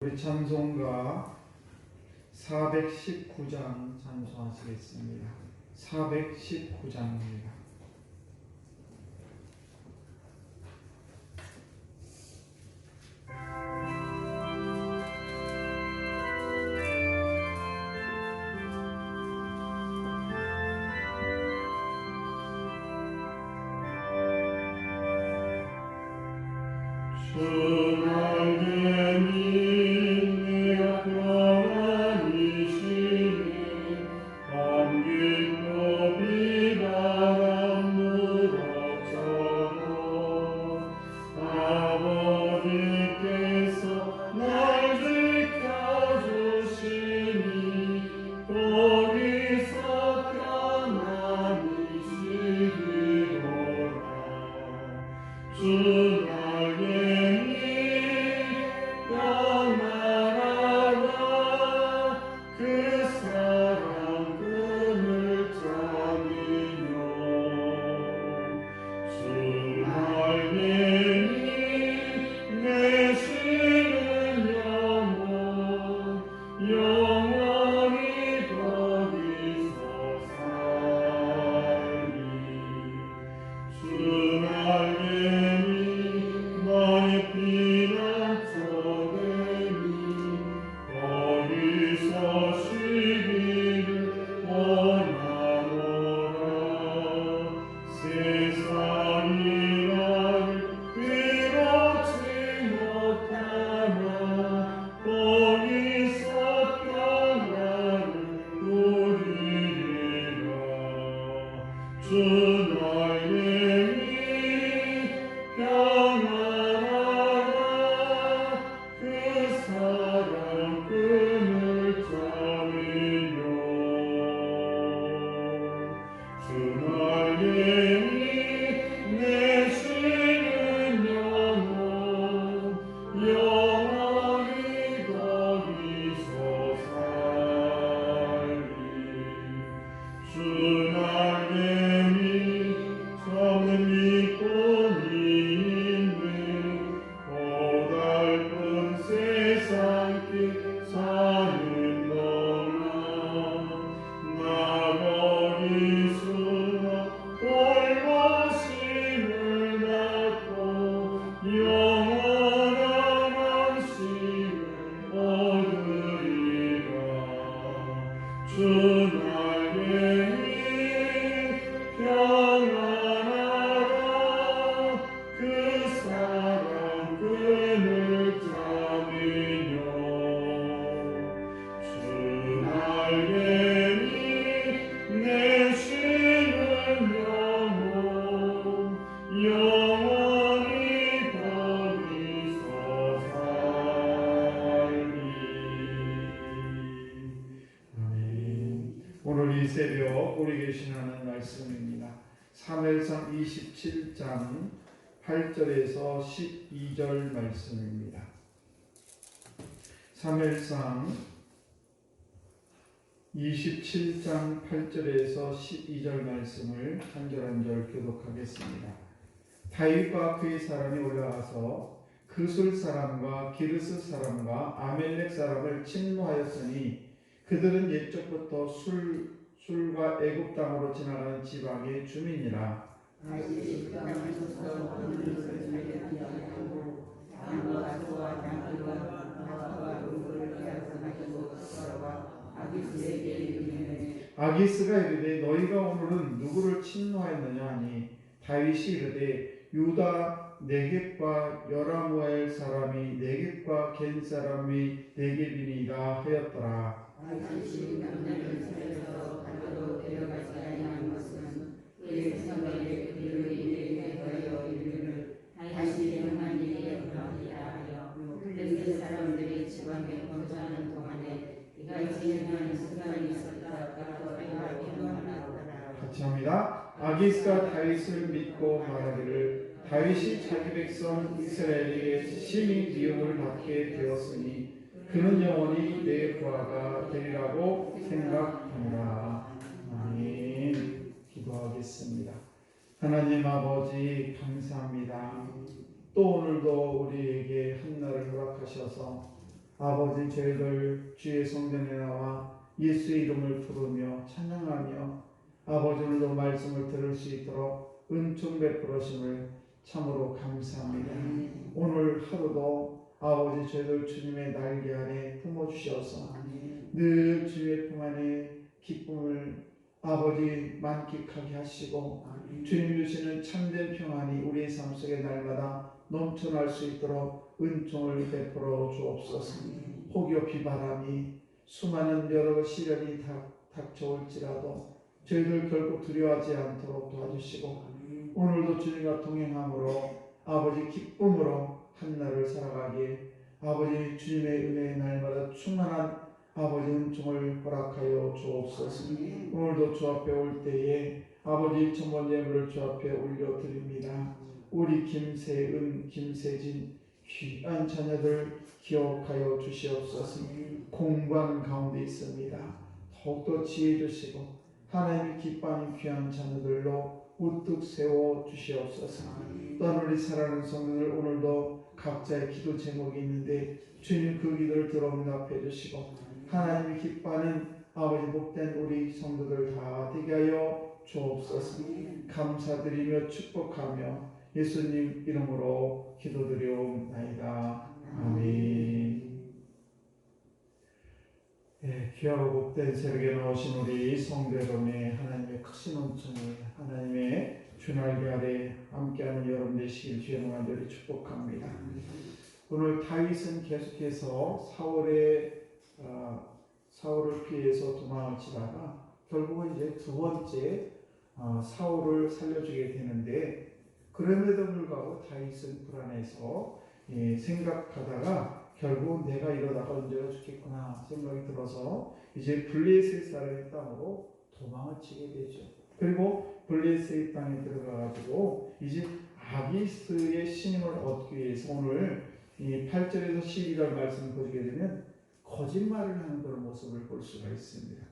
우리 찬송가 419장 찬송하시겠습니다. 419장입니다. 오늘 이 새벽 우리 계신 하나님 말씀입니다. 사무엘상 27장 8절에서 12절 말씀입니다. 사무엘상 27장 8절에서 12절 말씀을 한 절 한 절 교독하겠습니다. 다윗과 그의 사람이 올라가서 그술 사람과 기르스 사람과 아멜렉 사람을 침노하였으니 그들은 옛적부터 술과 애굽 땅으로 지나가는 지방의 주민이라. 아기스가 이르되 너희가 오늘은 누구를 침노하였느냐 하니 다윗이 이르되 유다 네겝과 여라무엘 사람이 네겝과 겐 사람이 네겝이니라 하였더라. 같이 합니다. 아기스가 다윗을 믿고 말하기를 다윗이 자기 백성 이스라엘에게 심히 미움을 받게 되었으니 그는 영원히 내 부하가 되리라고 생각하노라. 아멘. 기도하겠습니다. 하나님 아버지 감사합니다. 또 오늘도 우리에게 한날을 허락하셔서 아버지 저희들 주의 성전에 나와 예수의 이름을 부르며 찬양하며 아버지 오늘도 말씀을 들을 수 있도록 은총 베풀으심을 참으로 감사합니다. 오늘 하루도 아버지 저희들 주님의 날개 아래 품어주셔서 늘 주의 품 안에 기쁨을 아버지 만끽하게 하시고 주님 주시는 참된 평안이 우리의 삶 속에 날마다 넘쳐날 수 있도록 은총을 베풀어 주옵소서. 혹여 비바람이 수많은 여러 시련이 닥쳐올지라도 저희들 결코 두려워하지 않도록 도와주시고 오늘도 주님과 동행함으로 아버지 기쁨으로 한날을 살아가기에 아버지 주님의 은혜의 날마다 충만한 아버지 은총을 허락하여 주옵소서. 오늘도 주 앞에 올 때에 아버지 천번 예물을 주 앞에 올려드립니다. 우리 김세은, 김세진 귀한 자녀들 기억하여 주시옵소서. 공부하는 가운데 있습니다. 더욱더 지혜 주시고 하나님이 기뻐하는 귀한 자녀들로 우뚝 세워 주시옵소서. 또한 우리 사랑하는 성도들 오늘도 각자의 기도 제목이 있는데 주님 그 기도를 들어 응답해 주시고 하나님이 기뻐하는 아버지 복된 우리 성도들 다 되게 하여 주옵소서. 감사드리며 축복하며 예수님 이름으로 기도드리옵나이다. 아멘. 귀하고 복된 새벽에 나오신 우리 성도 여러분의 하나님의 크신 은총이 하나님의 주날개 아래 함께하는 여러분 되시길 주의 간절히 축복합니다. 오늘 다윗은 계속해서 사울을 피해서 도망을 치다가 결국은 이제 두 번째 사울을 살려주게 되는데 그럼에도 불구하고 다윗은 불안해서 생각하다가 결국 내가 이러다가 언제가 죽겠구나 생각이 들어서 이제 블레셋 사람의 땅으로 도망을 치게 되죠. 그리고 블레셋 땅에 들어가가지고 이제 아기스의 신임을 얻기 위해서 오늘 이 8절에서 12절 말씀을 보시게 되면 거짓말을 하는 그런 모습을 볼 수가 있습니다.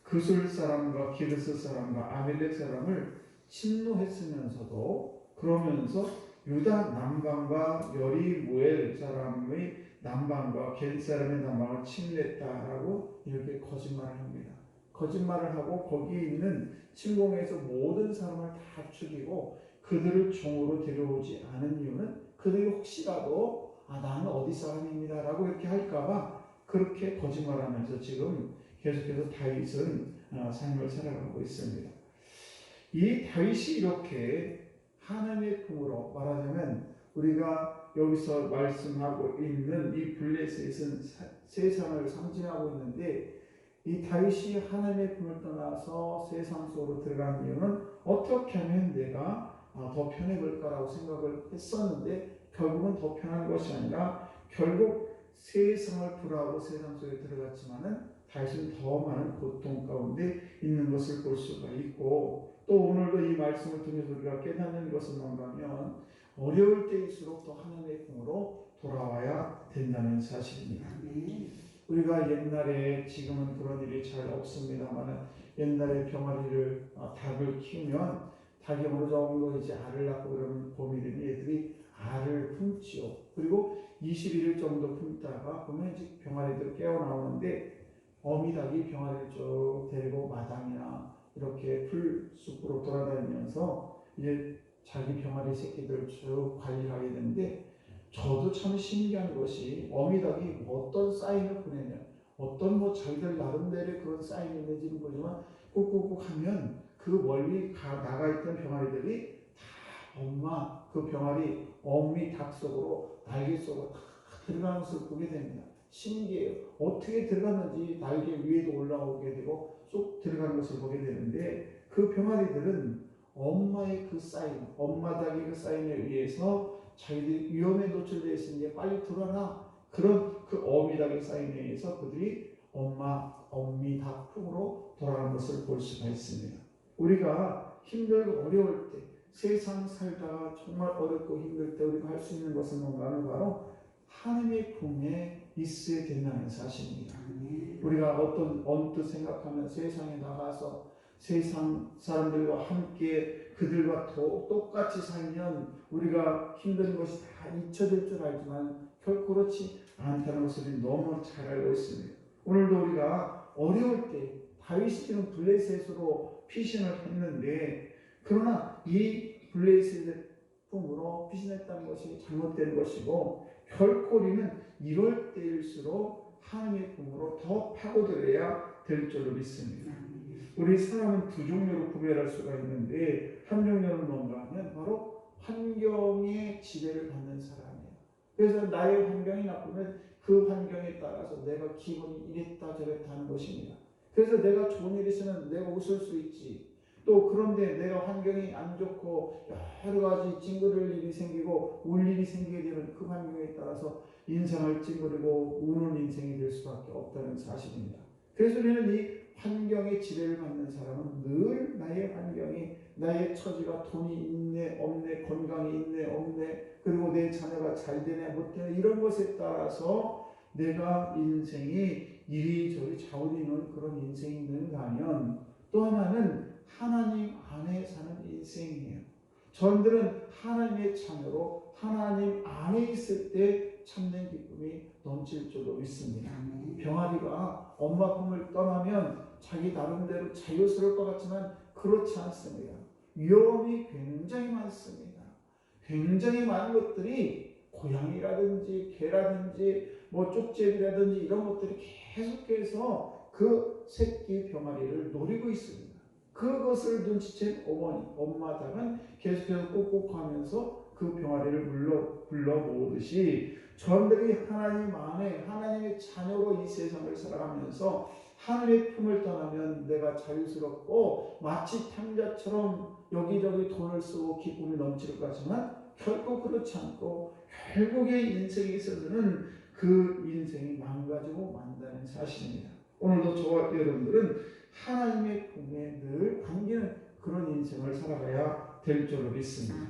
그술 사람과 기르스 사람과 아멜렉 사람을 침노했으면서도 그러면서 유다 남방과 여리무엘 사람의 남방과 겐 사람의 남방을 침례했다라고 이렇게 거짓말을 합니다. 거짓말을 하고 거기에 있는 침공에서 모든 사람을 다 죽이고 그들을 종으로 데려오지 않은 이유는 그들이 혹시라도 나는 어디 사람입니다 라고 이렇게 할까봐 그렇게 거짓말하면서 지금 계속해서 다윗은 삶을 살아가고 있습니다. 이 다윗이 이렇게 하나님의 품으로 말하자면 우리가 여기서 말씀하고 있는 이 블레셋은 세상을 상징하고 있는데 이 다윗이 하나님의 품을 떠나서 세상 속으로 들어간 이유는 어떻게 하면 내가 더 편해볼까라고 생각을 했었는데 결국은 더 편한 것이 아니라 결국 세상을 불하고 세상 속에 들어갔지만은 다윗은 더 많은 고통 가운데 있는 것을 볼 수가 있고 또 오늘도 이 말씀을 통해서 우리가 깨닫는 것은 뭔가 하면 어려울 때일수록 더 하나님의 품으로 돌아와야 된다는 사실입니다. 우리가 옛날에 지금은 그런 일이 잘 없습니다만 옛날에 병아리를 닭을 키우면 닭이 어느 정도 이제 알을 낳고 그러면 봄이 되면 얘들이 알을 품지요. 그리고 21일 정도 품다가 보면 이제 병아리들 깨어나오는데 어미닭이 병아리를 쭉 데리고 마당이나 이렇게 풀숲으로 돌아다니면서 이제 자기 병아리 새끼들 쭉 관리하게 되는데 저도 참 신기한 것이 어미닭이 어떤 사인을 보내냐 어떤 자기들 나름대로의 그런 사인이 있는지는 모르지만 꾹꾹꾹 하면 그 멀리 나가 있던 병아리들이 다 엄마 그 병아리 어미 닭 속으로 날개 속으로 다 들어가는 것을 보게 됩니다. 신기해요. 어떻게 들어갔는지 날개 위에도 올라오게 되고 쏙 들어가는 것을 보게 되는데 그 병아리들은 엄마의 그 사인, 엄마 닭의 그 사인에 의해서 자기들이 위험에 노출되어 있으니 빨리 돌아나 그런 그 어미 닭의 사인에 의해서 그들이 어미 닭 품으로 돌아가는 것을 볼 수가 있습니다. 우리가 힘들고 어려울 때 세상 살다가 정말 어렵고 힘들 때 우리가 할 수 있는 것은 뭔가 하면 바로 하나님의 품에 있어야 된다는 사실입니다. 우리가 언뜻 생각하면 세상에 나가서 세상 사람들과 함께 그들과 똑같이 살면 우리가 힘든 것이 다 잊혀질 줄 알지만 결코 그렇지 않다는 것을 너무 잘 알고 있습니다. 오늘도 우리가 어려울 때 다윗이 지금 블레셋으로 피신을 했는데, 그러나 이 블레셋의 품으로 피신했다는 것이 잘못된 것이고, 결코 우리는 이럴 때일수록 하나님의 품으로 더 파고들어야 될 줄로 믿습니다. 우리 사람은 두 종류로 구별할 수가 있는데, 한 종류는 뭔가 하면 바로 환경의 지배를 받는 사람이에요. 그래서 나의 환경이 나쁘면 그 환경에 따라서 내가 기분이 이랬다 저랬다 하는 것입니다. 그래서 내가 좋은 일이 있으면 내가 웃을 수 있지. 또 그런데 내가 환경이 안 좋고 여러 가지 찡그릴 일이 생기고 울 일이 생기게 되면 그 환경에 따라서 인생을 찡그리고 우는 인생이 될 수밖에 없다는 사실입니다. 그래서 우리는 이 환경의 지배를 받는 사람은 늘 나의 환경이, 나의 처지가 돈이 있네 없네, 건강이 있네 없네, 그리고 내 자녀가 잘 되네 못되네, 이런 것에 따라서 내가 인생이 이리저리 좌우되는 그런 인생이 있는가 하면, 또 하나는 하나님 안에 사는 인생이에요. 저들은 하나님의 자녀로 하나님 안에 있을 때 참된 기쁨이 넘칠 줄로 믿습니다. 병아리가 엄마 품을 떠나면 자기 나름대로 자유스러울 것 같지만 그렇지 않습니다. 위험이 굉장히 많습니다. 굉장히 많은 것들이, 고양이라든지 개라든지 쪽제비라든지 이런 것들이 계속해서 그 새끼 병아리를 노리고 있습니다. 그것을 눈치챈 엄마당은 계속해서 꾹꾹하면서 그 병아리를 불러 모으듯이, 저들이 하나님 안에 하나님의 자녀로 이 세상을 살아가면서 하늘의 품을 떠나면 내가 자유스럽고 마치 탕자처럼 여기저기 돈을 쓰고 기쁨이 넘칠 것 같지만 결코 그렇지 않고, 결국에 인생에 있어서는 그 인생이 망가지고 만다는 사실입니다. 오늘도 저와 여러분들은 하나님의 품에 늘 감기는 그런 인생을 살아가야 될 줄로 믿습니다.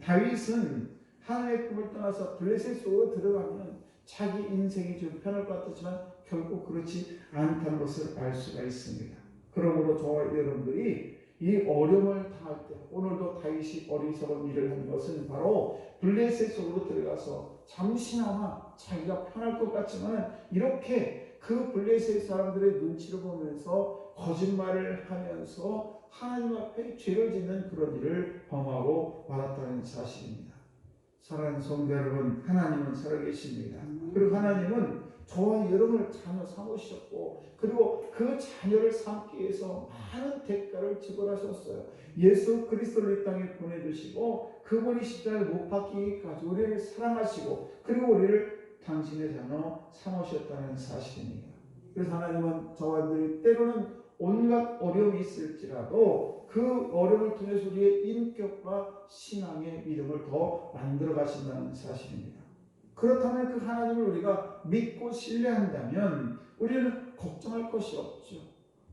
다윗은 하나님의 품을 떠나서 블레셋 속으로 들어가면 자기 인생이 좀 편할 것 같았지만 결코 그렇지 않다는 것을 알 수가 있습니다. 그러므로 저와 여러분들이 이 어려움을 당할 때, 오늘도 다윗이 어리석은 일을 한 것은 바로 블레셋 속으로 들어가서 잠시나마 자기가 편할 것 같지만 이렇게 그 블레셋 사람들의 눈치를 보면서 거짓말을 하면서 하나님 앞에 죄를 짓는 그런 일을 범하고 말았다는 사실입니다. 사랑하는 성도 여러분, 하나님은 살아계십니다. 그리고 하나님은 저와 여러분을 자녀 삼으셨고, 그리고 그 자녀를 삼기 위해서 많은 대가를 지불하셨어요. 예수 그리스도를 이 땅에 보내주시고 그분이 십자가에 못 박히기까지 우리를 사랑하시고, 그리고 우리를 당신의 자녀 삼으셨다는 사실입니다. 그래서 하나님은 저와 여러분들이 때로는 온갖 어려움이 있을지라도 그 어려움을 통해서 우리의 인격과 신앙의 믿음을 더 만들어 가신다는 사실입니다. 그렇다면 그 하나님을 우리가 믿고 신뢰한다면 우리는 걱정할 것이 없죠.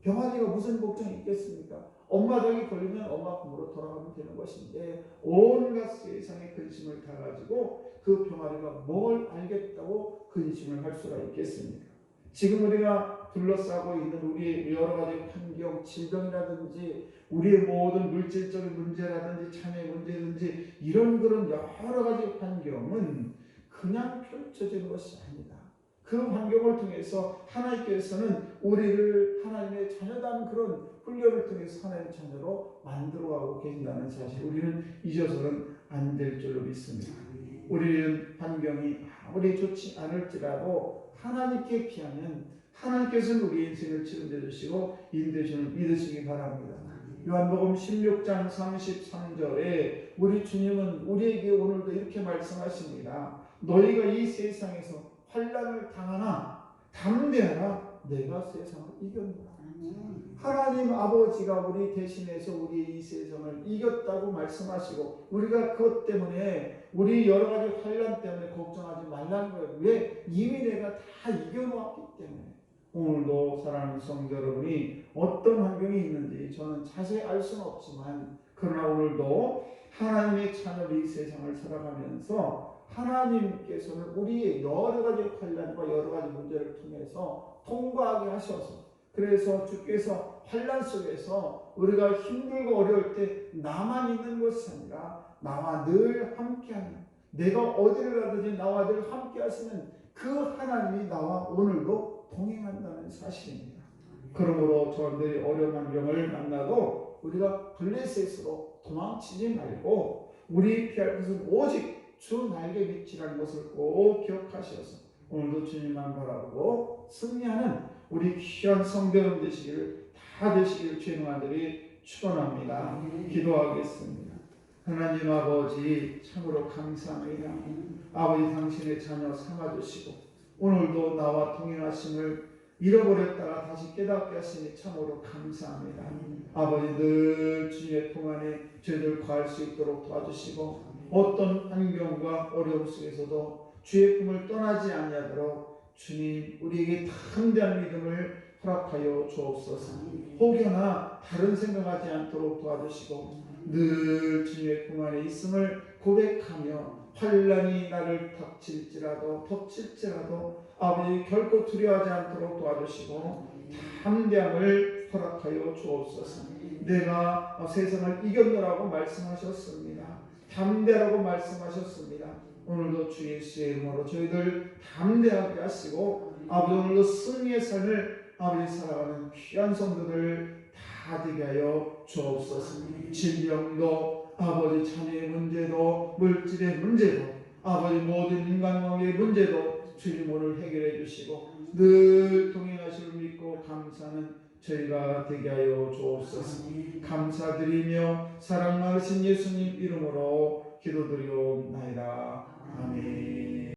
병아리가 무슨 걱정이 있겠습니까? 엄마 닭이 걸리면 엄마 품으로 돌아가면 되는 것인데, 온갖 세상의 근심을 다 가지고 그 병아리가 뭘 알겠다고 근심을 할 수가 있겠습니까? 지금 우리가 둘러싸고 있는 우리의 여러 가지 환경, 질병이라든지 우리의 모든 물질적인 문제라든지 자녀의 문제든지 이런 그런 여러 가지 환경은 그냥 펼쳐지는 것이 아니다. 그 환경을 통해서 하나님께서는 우리를 하나님의 자녀다운 그런 훈련을 통해서 하나님의 자녀로 만들어가고 계신다는 사실, 우리는 잊어서는 안 될 줄로 믿습니다. 우리는 환경이 아무리 좋지 않을지라도 하나님께 피하면 하나님께서는 우리 인생을 책임져 주시고 인도해 주시는 믿으시기 바랍니다. 요한복음 16장 33절에 우리 주님은 우리에게 오늘도 이렇게 말씀하십니다. 너희가 이 세상에서 환난을 당하나 담대하라, 내가 세상을 이겼노라. 하나님 아버지가 우리 대신해서 우리 이 세상을 이겼다고 말씀하시고, 우리가 그것 때문에 우리 여러 가지 환난 때문에 걱정하지 말라는 거예요. 왜? 이미 내가 다 이겨놓았기 때문에. 오늘도 사랑하는 성도 여러분이 어떤 환경이 있는지 저는 자세히 알 수는 없지만, 그러나 오늘도 하나님의 자녀로 이 세상을 살아가면서 하나님께서는 우리의 여러 가지 환난과 여러 가지 문제를 통해서 통과하게 하셔서, 그래서 주께서 환난 속에서 우리가 힘들고 어려울 때 나만 있는 것이 아니라 나와 늘 함께하는, 내가 어디를 가든지 나와 늘 함께 하시는 그 하나님이 나와 오늘도 동행한다는 사실입니다. 그러므로 저들이 어려운 환경을 만나도 우리가 블레셋으로 도망치지 말고 우리 피할 것은 오직 주 날개 밑이라는 것을 꼭 기억하셔서 오늘도 주님만 바라보고 승리하는 우리 귀한 성도님 되시기를 다 되시기를 주의 아들이 축원합니다. 기도하겠습니다. 하나님 아버지 참으로 감사합니다. 아버지 당신의 자녀 삼아주시고 오늘도 나와 동행하심을 잃어버렸다가 다시 깨닫게 하시니 참으로 감사합니다. 아버지 늘 주님의 품 안에 저희들 거할 수 있도록 도와주시고 어떤 환경과 어려움 속에서도 주의 품을 떠나지 아니하도록 주님 우리에게 담대한 믿음을 허락하여 주옵소서. 혹여나 다른 생각하지 않도록 도와주시고 늘 주님의 품 안에 있음을 고백하며 환난이 나를 덮칠지라도 아버지 결코 두려워하지 않도록 도와주시고 담대함을 허락하여 주옵소서. 내가 세상을 이겼노라고 말씀하셨습니다. 담대라고 말씀하셨습니다. 오늘도 주 예수의 이름으로 저희들 담대하게 하시고 아버지 오늘도 승리의 삶을 아버지 살아가는 귀한 성도들 다 되게 하여 주옵소서. 질병도 아버지 자녀의 문제도 물질의 문제도 아버지 모든 인간관계의 문제도 주님 오늘 해결해 주시고 늘 동행하시를 믿고 감사하는 저희가 되게 하여 주옵소서. 감사드리며 사랑 많으신 예수님 이름으로 기도드리옵나이다. 아멘.